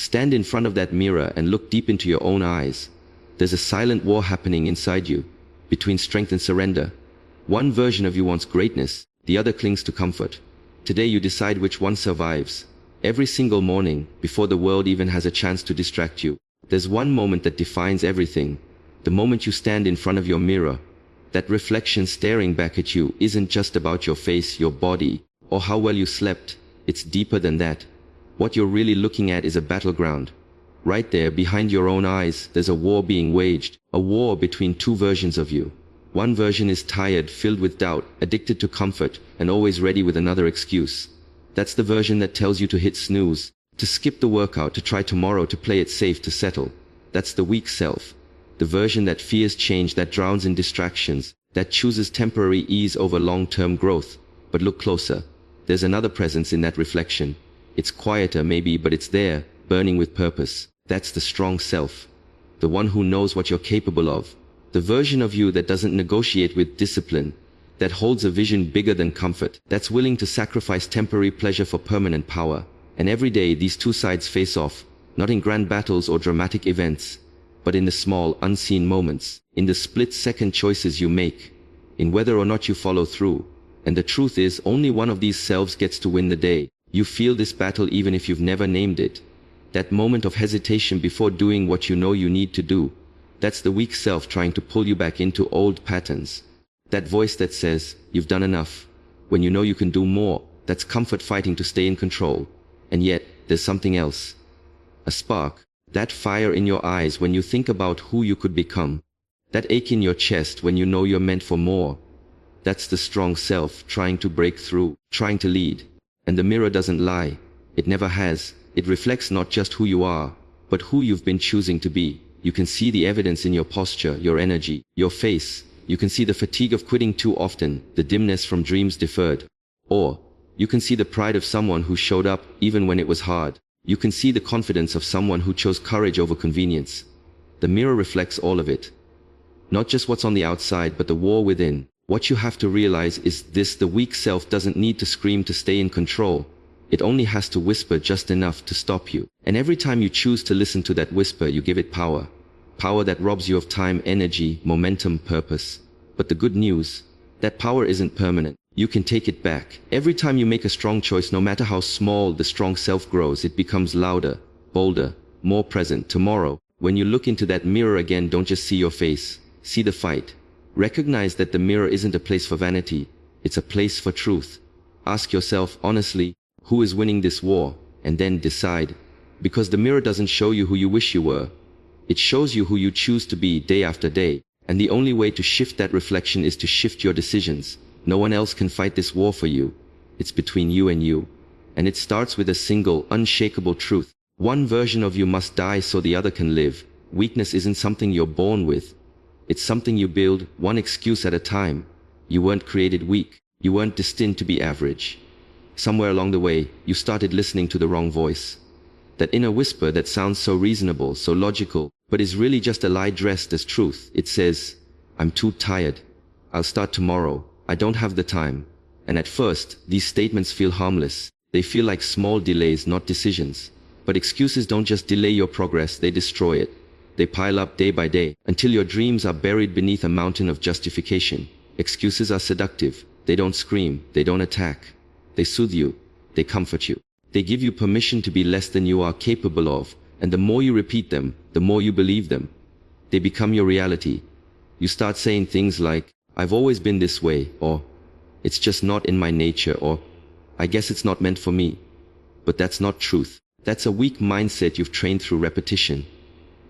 Stand in front of that mirror and look deep into your own eyes. There's a silent war happening inside you, between strength and surrender. One version of you wants greatness, the other clings to comfort. Today you decide which one survives. Every single morning, before the world even has a chance to distract you, there's one moment that defines everything. The moment you stand in front of your mirror. That reflection staring back at you isn't just about your face, your body, or how well you slept. It's deeper than that. What you're really looking at is a battleground. Right there, behind your own eyes, there's a war being waged. A war between two versions of you. One version is tired, filled with doubt, addicted to comfort, and always ready with another excuse. That's the version that tells you to hit snooze, to skip the workout, to try tomorrow, to play it safe, to settle. That's the weak self. The version that fears change, that drowns in distractions, that chooses temporary ease over long-term growth. But look closer. There's another presence in that reflection. It's quieter maybe, but it's there, burning with purpose. That's the strong self. The one who knows what you're capable of. The version of you that doesn't negotiate with discipline, that holds a vision bigger than comfort, that's willing to sacrifice temporary pleasure for permanent power. And every day these two sides face off, not in grand battles or dramatic events, but in the small, unseen moments, in the split-second choices you make, in whether or not you follow through. And the truth is, only one of these selves gets to win the day. You feel this battle even if you've never named it. That moment of hesitation before doing what you know you need to do. That's the weak self trying to pull you back into old patterns. That voice that says, you've done enough, when you know you can do more. That's comfort fighting to stay in control. And yet, there's something else. A spark. That fire in your eyes when you think about who you could become. That ache in your chest when you know you're meant for more. That's the strong self trying to break through, trying to lead. And the mirror doesn't lie. It never has. It reflects not just who you are, but who you've been choosing to be. You can see the evidence in your posture, your energy, your face. You can see the fatigue of quitting too often, the dimness from dreams deferred. Or, you can see the pride of someone who showed up even when it was hard. You can see the confidence of someone who chose courage over convenience. The mirror reflects all of it. Not just what's on the outside, but the war within. What you have to realize is this: the weak self doesn't need to scream to stay in control. It only has to whisper just enough to stop you. And every time you choose to listen to that whisper, you give it power. Power that robs you of time, energy, momentum, purpose. But the good news, that power isn't permanent. You can take it back. Every time you make a strong choice, no matter how small, the strong self grows. It becomes louder, bolder, more present. Tomorrow, when you look into that mirror again, don't just see your face. See the fight. Recognize that the mirror isn't a place for vanity. It's a place for truth. Ask yourself honestly, who is winning this war? And then decide. Because the mirror doesn't show you who you wish you were. It shows you who you choose to be day after day. And the only way to shift that reflection is to shift your decisions. No one else can fight this war for you. It's between you and you. And it starts with a single, unshakable truth. One version of you must die so the other can live. Weakness isn't something you're born with. It's something you build, one excuse at a time. You weren't created weak. You weren't destined to be average. Somewhere along the way, you started listening to the wrong voice. That inner whisper that sounds so reasonable, so logical, but is really just a lie dressed as truth. It says, I'm too tired. I'll start tomorrow. I don't have the time. And at first, these statements feel harmless. They feel like small delays, not decisions. But excuses don't just delay your progress, they destroy it. They pile up day by day, until your dreams are buried beneath a mountain of justification. Excuses are seductive. They don't scream. They don't attack. They soothe you. They comfort you. They give you permission to be less than you are capable of. And the more you repeat them, the more you believe them. They become your reality. You start saying things like, I've always been this way, or it's just not in my nature, or I guess it's not meant for me. But that's not truth. That's a weak mindset you've trained through repetition.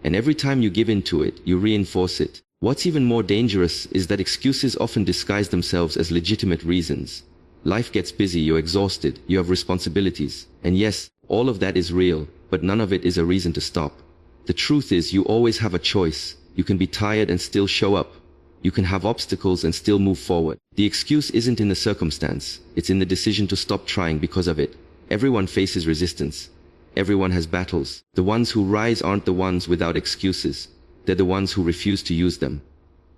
And every time you give in to it, you reinforce it. What's even more dangerous is that excuses often disguise themselves as legitimate reasons. Life gets busy, you're exhausted, you have responsibilities. And yes, all of that is real, but none of it is a reason to stop. The truth is, you always have a choice. You can be tired and still show up. You can have obstacles and still move forward. The excuse isn't in the circumstance. It's in the decision to stop trying because of it. Everyone faces resistance. Everyone has battles. The ones who rise aren't the ones without excuses. They're the ones who refuse to use them.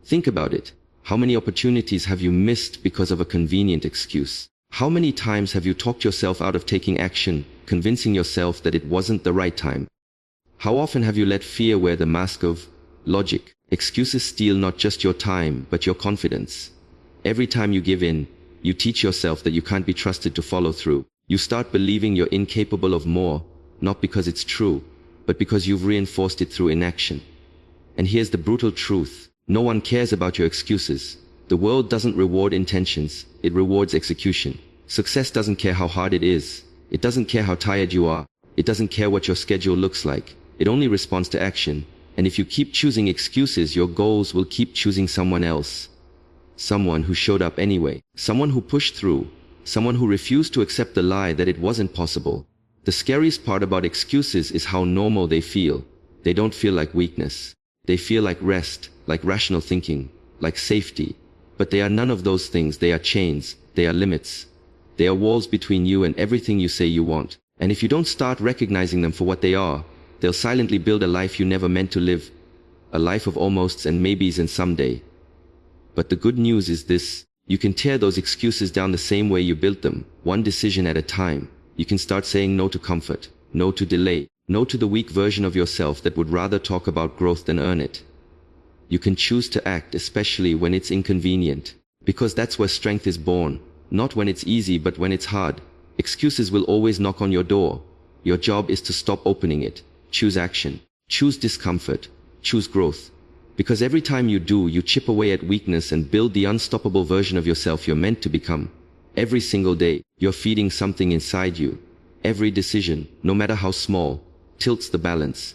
Think about it. How many opportunities have you missed because of a convenient excuse? How many times have you talked yourself out of taking action, convincing yourself that it wasn't the right time? How often have you let fear wear the mask of logic? Excuses steal not just your time, but your confidence. Every time you give in, you teach yourself that you can't be trusted to follow through. You start believing you're incapable of more, not because it's true, but because you've reinforced it through inaction. And here's the brutal truth. No one cares about your excuses. The world doesn't reward intentions, it rewards execution. Success doesn't care how hard it is. It doesn't care how tired you are. It doesn't care what your schedule looks like. It only responds to action. And if you keep choosing excuses, your goals will keep choosing someone else. Someone who showed up anyway. Someone who pushed through. Someone who refused to accept the lie that it wasn't possible. The scariest part about excuses is how normal they feel. They don't feel like weakness. They feel like rest, like rational thinking, like safety. But they are none of those things. They are chains. They are limits. They are walls between you and everything you say you want. And if you don't start recognizing them for what they are, they'll silently build a life you never meant to live. A life of almosts and maybes and someday. But the good news is this. You can tear those excuses down the same way you built them, one decision at a time. You can start saying no to comfort, no to delay, no to the weak version of yourself that would rather talk about growth than earn it. You can choose to act, especially when it's inconvenient. Because that's where strength is born. Not when it's easy, but when it's hard. Excuses will always knock on your door. Your job is to stop opening it. Choose action. Choose discomfort. Choose growth. Because every time you do, you chip away at weakness and build the unstoppable version of yourself you're meant to become. Every single day, you're feeding something inside you. Every decision, no matter how small, tilts the balance.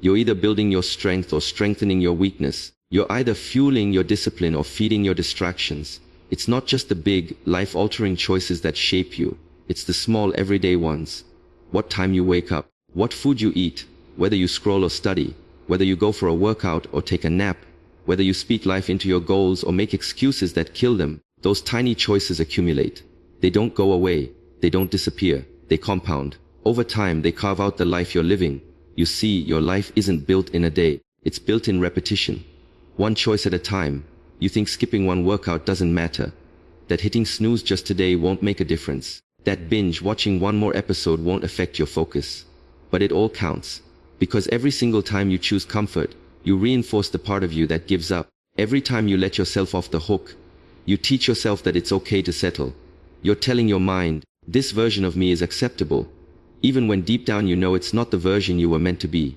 You're either building your strength or strengthening your weakness. You're either fueling your discipline or feeding your distractions. It's not just the big, life-altering choices that shape you. It's the small, everyday ones. What time you wake up, what food you eat, whether you scroll or study, whether you go for a workout or take a nap, whether you speak life into your goals or make excuses that kill them. Those tiny choices accumulate. They don't go away. They don't disappear. They compound. Over time, they carve out the life you're living. You see, your life isn't built in a day. It's built in repetition. One choice at a time. You think skipping one workout doesn't matter. That hitting snooze just today won't make a difference. That binge watching one more episode won't affect your focus. But it all counts. Because every single time you choose comfort, you reinforce the part of you that gives up. Every time you let yourself off the hook, you teach yourself that it's okay to settle. You're telling your mind, this version of me is acceptable. Even when deep down you know it's not the version you were meant to be.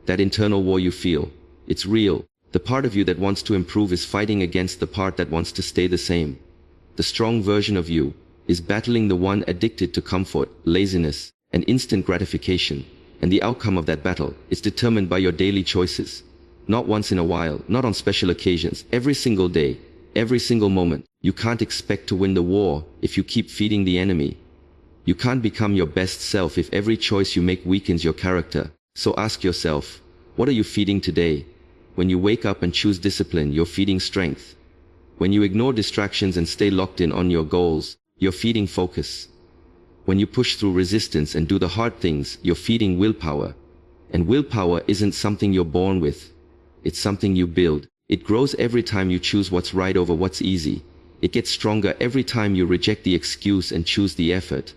That internal war you feel, it's real. The part of you that wants to improve is fighting against the part that wants to stay the same. The strong version of you is battling the one addicted to comfort, laziness, and instant gratification. And the outcome of that battle is determined by your daily choices. Not once in a while, not on special occasions, every single day, every single moment. You can't expect to win the war if you keep feeding the enemy. You can't become your best self if every choice you make weakens your character. So ask yourself, what are you feeding today? When you wake up and choose discipline, you're feeding strength. When you ignore distractions and stay locked in on your goals, you're feeding focus. When you push through resistance and do the hard things, you're feeding willpower. And willpower isn't something you're born with. It's something you build. It grows every time you choose what's right over what's easy. It gets stronger every time you reject the excuse and choose the effort.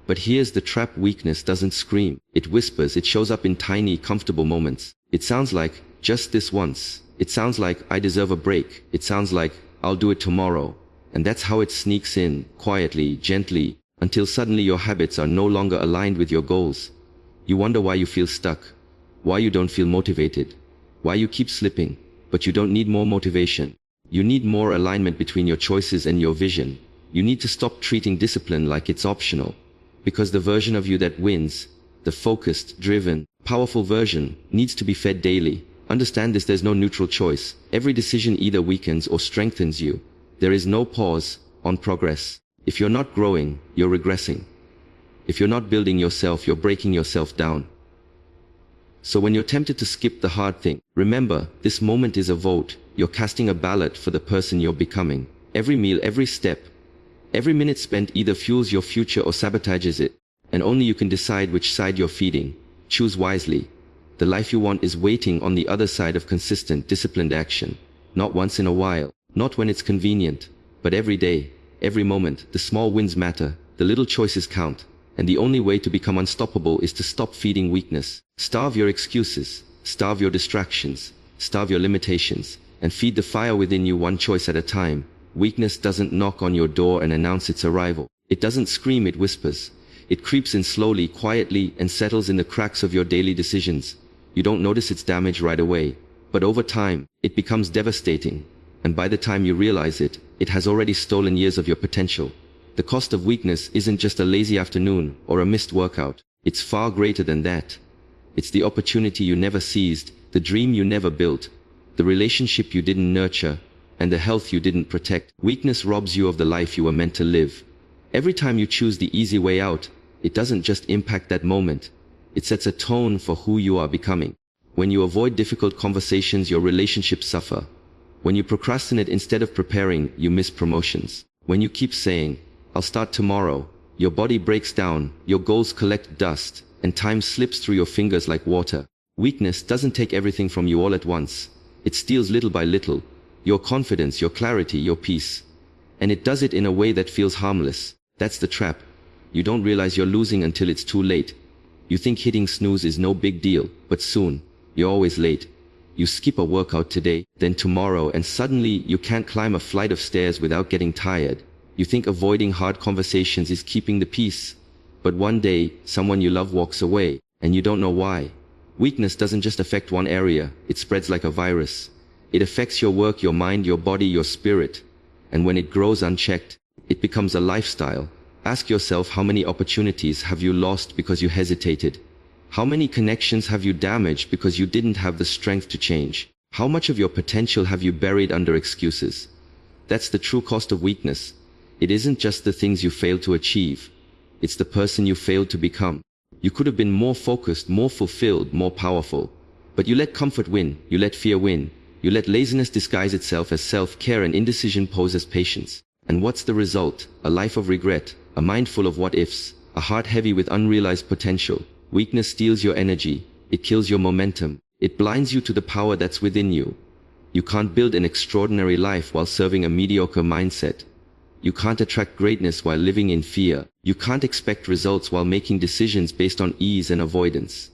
But here's the trap: weakness doesn't scream. It whispers. It shows up in tiny, comfortable moments. It sounds like, just this once. It sounds like, I deserve a break. It sounds like, I'll do it tomorrow. And that's how it sneaks in, quietly, gently, until suddenly your habits are no longer aligned with your goals. You wonder why you feel stuck, why you don't feel motivated, why you keep slipping. But you don't need more motivation. You need more alignment between your choices and your vision. You need to stop treating discipline like it's optional. Because the version of you that wins, the focused, driven, powerful version, needs to be fed daily. Understand this: there's no neutral choice. Every decision either weakens or strengthens you. There is no pause on progress. If you're not growing, you're regressing. If you're not building yourself, you're breaking yourself down. So when you're tempted to skip the hard thing, remember, this moment is a vote. You're casting a ballot for the person you're becoming. Every meal, every step, every minute spent either fuels your future or sabotages it. And only you can decide which side you're feeding. Choose wisely. The life you want is waiting on the other side of consistent, disciplined action. Not once in a while, not when it's convenient, but every day, every moment. The small wins matter. The little choices count. And the only way to become unstoppable is to stop feeding weakness. Starve your excuses, starve your distractions, starve your limitations, and feed the fire within you one choice at a time. Weakness doesn't knock on your door and announce its arrival. It doesn't scream, it whispers. It creeps in slowly, quietly, and settles in the cracks of your daily decisions. You don't notice its damage right away, but over time, it becomes devastating. And by the time you realize it, it has already stolen years of your potential. The cost of weakness isn't just a lazy afternoon or a missed workout. It's far greater than that. It's the opportunity you never seized, the dream you never built, the relationship you didn't nurture, and the health you didn't protect. Weakness robs you of the life you were meant to live. Every time you choose the easy way out, it doesn't just impact that moment. It sets a tone for who you are becoming. When you avoid difficult conversations, your relationships suffer. When you procrastinate instead of preparing, you miss promotions. When you keep saying, "I'll start tomorrow," your body breaks down, your goals collect dust, and time slips through your fingers like water. Weakness doesn't take everything from you all at once. It steals little by little, your confidence, your clarity, your peace. And it does it in a way that feels harmless. That's the trap. You don't realize you're losing until it's too late. You think hitting snooze is no big deal, but soon, you're always late. You skip a workout today, then tomorrow, and suddenly you can't climb a flight of stairs without getting tired. You think avoiding hard conversations is keeping the peace. But one day, someone you love walks away, and you don't know why. Weakness doesn't just affect one area, it spreads like a virus. It affects your work, your mind, your body, your spirit. And when it grows unchecked, it becomes a lifestyle. Ask yourself, how many opportunities have you lost because you hesitated? How many connections have you damaged because you didn't have the strength to change? How much of your potential have you buried under excuses? That's the true cost of weakness. It isn't just the things you failed to achieve. It's the person you failed to become. You could have been more focused, more fulfilled, more powerful. But you let comfort win, you let fear win. You let laziness disguise itself as self-care and indecision pose as patience. And what's the result? A life of regret, a mind full of what-ifs, a heart heavy with unrealized potential. Weakness steals your energy, it kills your momentum, it blinds you to the power that's within you. You can't build an extraordinary life while serving a mediocre mindset. You can't attract greatness while living in fear. You can't expect results while making decisions based on ease and avoidance.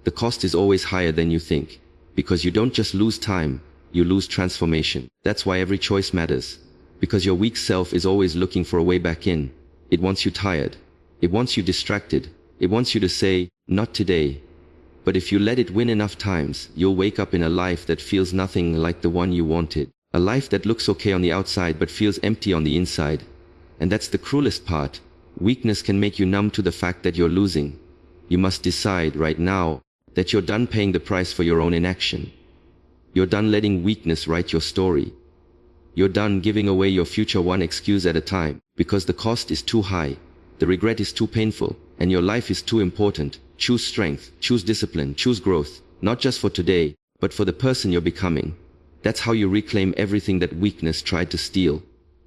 The cost is always higher than you think, because you don't just lose time, you lose transformation. That's why every choice matters, because your weak self is always looking for a way back in. It wants you tired. It wants you distracted. It wants you to say, "Not today." But if you let it win enough times, you'll wake up in a life that feels nothing like the one you wanted. A life that looks okay on the outside but feels empty on the inside. And that's the cruelest part. Weakness can make you numb to the fact that you're losing. You must decide right now that you're done paying the price for your own inaction. You're done letting weakness write your story. You're done giving away your future one excuse at a time, because the cost is too high, the regret is too painful, and your life is too important. Choose strength, choose discipline, choose growth, not just for today, but for the person you're becoming. That's how you reclaim everything that weakness tried to steal.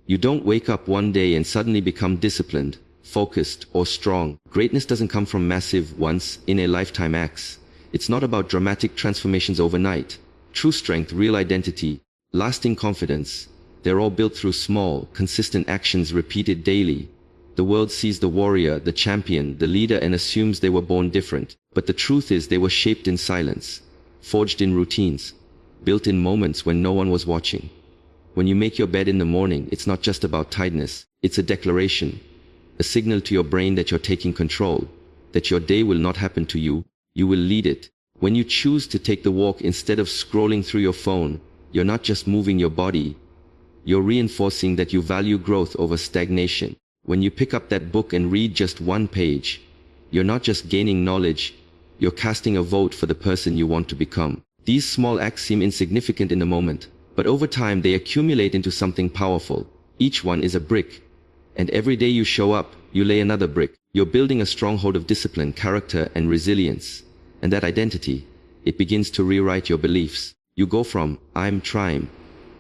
You don't wake up one day and suddenly become disciplined, focused, or strong. Greatness doesn't come from massive, once-in-a-lifetime acts. It's not about dramatic transformations overnight. True strength, real identity, lasting confidence, they're all built through small, consistent actions repeated daily. The world sees the warrior, the champion, the leader, and assumes they were born different. But the truth is they were shaped in silence, forged in routines, built in moments when no one was watching. When you make your bed in the morning, it's not just about tiredness. It's a declaration, a signal to your brain that you're taking control, that your day will not happen to you, you will lead it. When you choose to take the walk instead of scrolling through your phone, you're not just moving your body, you're reinforcing that you value growth over stagnation. When you pick up that book and read just one page, you're not just gaining knowledge, you're casting a vote for the person you want to become. These small acts seem insignificant in the moment, but over time they accumulate into something powerful. Each one is a brick. And every day you show up, you lay another brick. You're building a stronghold of discipline, character, and resilience. And that identity, it begins to rewrite your beliefs. You go from, "I'm trying,"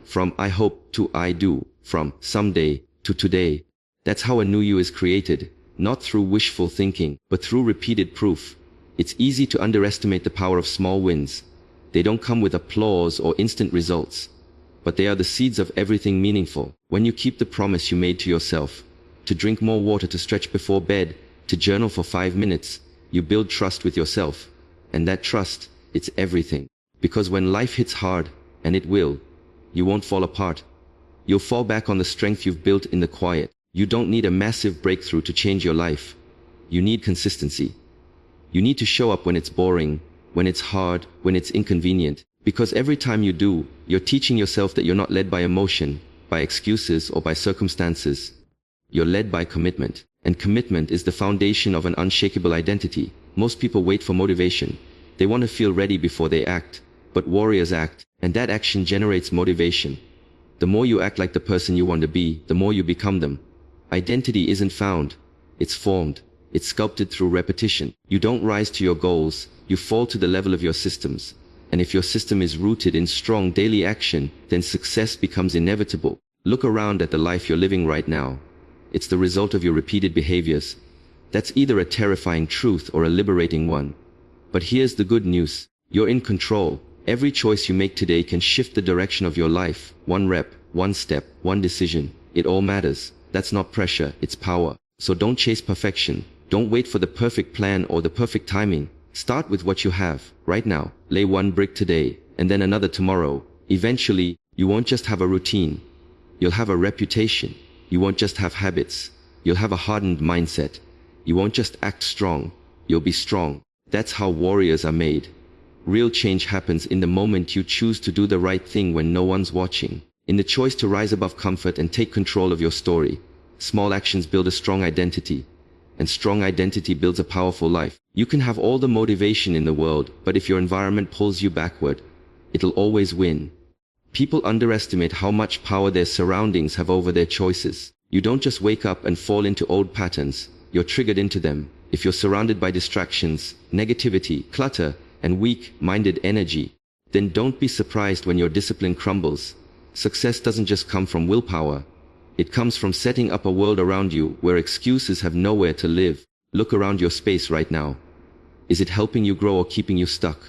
from "I hope," to "I do," from "someday" to "today." That's how a new you is created, not through wishful thinking, but through repeated proof. It's easy to underestimate the power of small wins. They don't come with applause or instant results, but they are the seeds of everything meaningful. When you keep the promise you made to yourself, to drink more water, to stretch before bed, to journal for 5 minutes, you build trust with yourself. And that trust, it's everything. Because when life hits hard, and it will, you won't fall apart. You'll fall back on the strength you've built in the quiet. You don't need a massive breakthrough to change your life. You need consistency. You need to show up when it's boring, when it's hard, when it's inconvenient. Because every time you do, you're teaching yourself that you're not led by emotion, by excuses, or by circumstances. You're led by commitment. And commitment is the foundation of an unshakable identity. Most people wait for motivation. They want to feel ready before they act. But warriors act, and that action generates motivation. The more you act like the person you want to be, the more you become them. Identity isn't found. It's formed. It's sculpted through repetition. You don't rise to your goals. You fall to the level of your systems. And if your system is rooted in strong daily action, then success becomes inevitable. Look around at the life you're living right now. It's the result of your repeated behaviors. That's either a terrifying truth or a liberating one. But here's the good news. You're in control. Every choice you make today can shift the direction of your life. One rep, one step, one decision. It all matters. That's not pressure, it's power. So don't chase perfection. Don't wait for the perfect plan or the perfect timing. Start with what you have, right now. Lay one brick today, and then another tomorrow. Eventually, you won't just have a routine. You'll have a reputation. You won't just have habits. You'll have a hardened mindset. You won't just act strong. You'll be strong. That's how warriors are made. Real change happens in the moment you choose to do the right thing when no one's watching. In the choice to rise above comfort and take control of your story. Small actions build a strong identity. And strong identity builds a powerful life. You can have all the motivation in the world, but if your environment pulls you backward, it'll always win. People underestimate how much power their surroundings have over their choices. You don't just wake up and fall into old patterns. You're triggered into them. If you're surrounded by distractions, negativity, clutter, and weak-minded energy, then don't be surprised when your discipline crumbles. Success doesn't just come from willpower. It comes from setting up a world around you where excuses have nowhere to live. Look around your space right now. Is it helping you grow or keeping you stuck?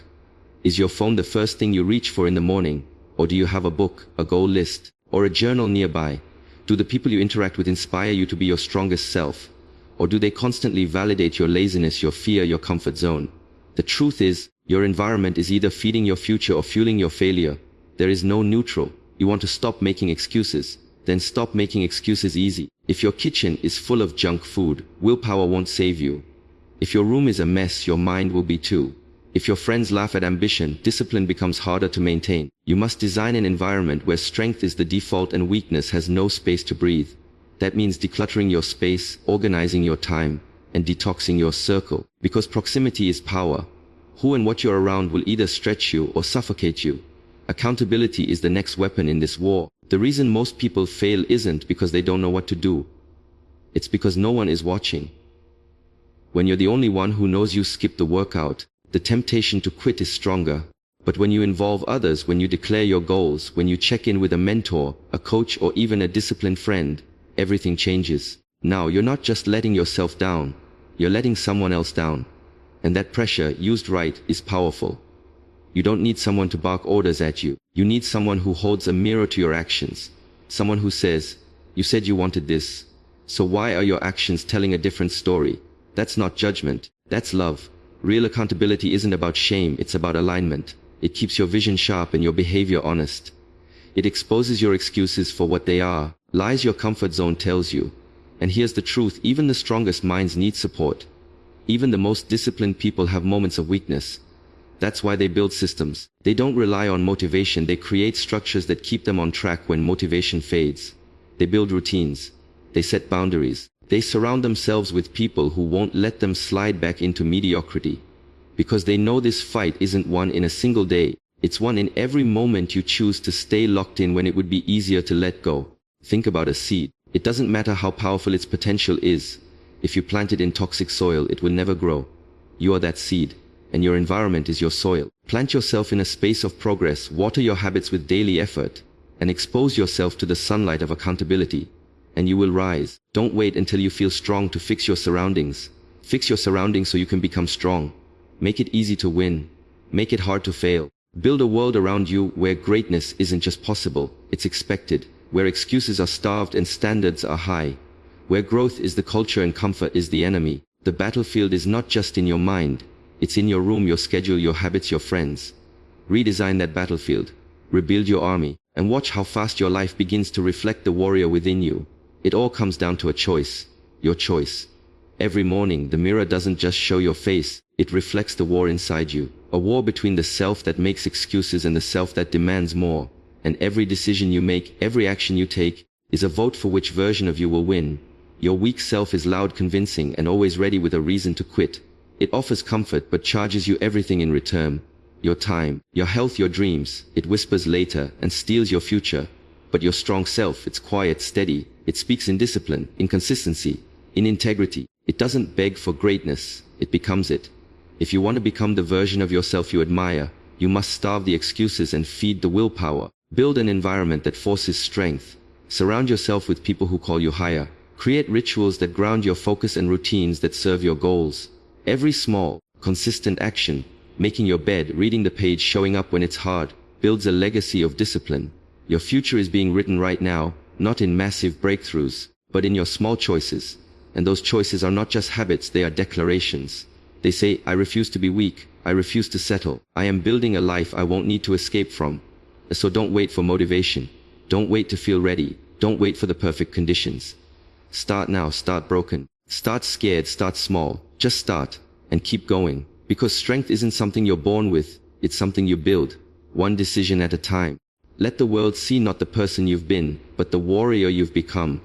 Is your phone the first thing you reach for in the morning? Or do you have a book, a goal list, or a journal nearby? Do the people you interact with inspire you to be your strongest self? Or do they constantly validate your laziness, your fear, your comfort zone? The truth is, your environment is either feeding your future or fueling your failure. There is no neutral. You want to stop making excuses? Then stop making excuses easy. If your kitchen is full of junk food, willpower won't save you. If your room is a mess, your mind will be too. If your friends laugh at ambition, discipline becomes harder to maintain. You must design an environment where strength is the default and weakness has no space to breathe. That means decluttering your space, organizing your time, and detoxing your circle. Because proximity is power. Who and what you're around will either stretch you or suffocate you. Accountability is the next weapon in this war. The reason most people fail isn't because they don't know what to do. It's because no one is watching. When you're the only one who knows you skipped the workout, the temptation to quit is stronger. But when you involve others, when you declare your goals, when you check in with a mentor, a coach, or even a disciplined friend, everything changes. Now, you're not just letting yourself down, you're letting someone else down. And that pressure, used right, is powerful. You don't need someone to bark orders at you. You need someone who holds a mirror to your actions. Someone who says, you said you wanted this, so why are your actions telling a different story? That's not judgment, that's love. Real accountability isn't about shame, it's about alignment. It keeps your vision sharp and your behavior honest. It exposes your excuses for what they are, lies your comfort zone tells you. And here's the truth, even the strongest minds need support. Even the most disciplined people have moments of weakness. That's why they build systems. They don't rely on motivation, they create structures that keep them on track when motivation fades. They build routines. They set boundaries. They surround themselves with people who won't let them slide back into mediocrity. Because they know this fight isn't won in a single day. It's won in every moment you choose to stay locked in when it would be easier to let go. Think about a seed. It doesn't matter how powerful its potential is. If you plant it in toxic soil, it will never grow. You are that seed, and your environment is your soil. Plant yourself in a space of progress, water your habits with daily effort, and expose yourself to the sunlight of accountability. And you will rise. Don't wait until you feel strong to fix your surroundings. Fix your surroundings so you can become strong. Make it easy to win. Make it hard to fail. Build a world around you where greatness isn't just possible, it's expected. Where excuses are starved and standards are high. Where growth is the culture and comfort is the enemy. The battlefield is not just in your mind. It's in your room, your schedule, your habits, your friends. Redesign that battlefield. Rebuild your army. And watch how fast your life begins to reflect the warrior within you. It all comes down to a choice. Your choice. Every morning, the mirror doesn't just show your face. It reflects the war inside you. A war between the self that makes excuses and the self that demands more. And every decision you make, every action you take, is a vote for which version of you will win. Your weak self is loud, convincing, and always ready with a reason to quit. It offers comfort but charges you everything in return. Your time, your health, your dreams. It whispers later and steals your future. But your strong self, it's quiet, steady. It speaks in discipline, in consistency, in integrity. It doesn't beg for greatness, it becomes it. If you want to become the version of yourself you admire, you must starve the excuses and feed the willpower. Build an environment that forces strength. Surround yourself with people who call you higher. Create rituals that ground your focus and routines that serve your goals. Every small, consistent action, making your bed, reading the page, showing up when it's hard, builds a legacy of discipline. Your future is being written right now, not in massive breakthroughs, but in your small choices. And those choices are not just habits, they are declarations. They say, I refuse to be weak. I refuse to settle. I am building a life I won't need to escape from. So don't wait for motivation. Don't wait to feel ready. Don't wait for the perfect conditions. Start now, start broken. Start scared, start small. Just start and keep going. Because strength isn't something you're born with. It's something you build, one decision at a time. Let the world see not the person you've been, but the warrior you've become.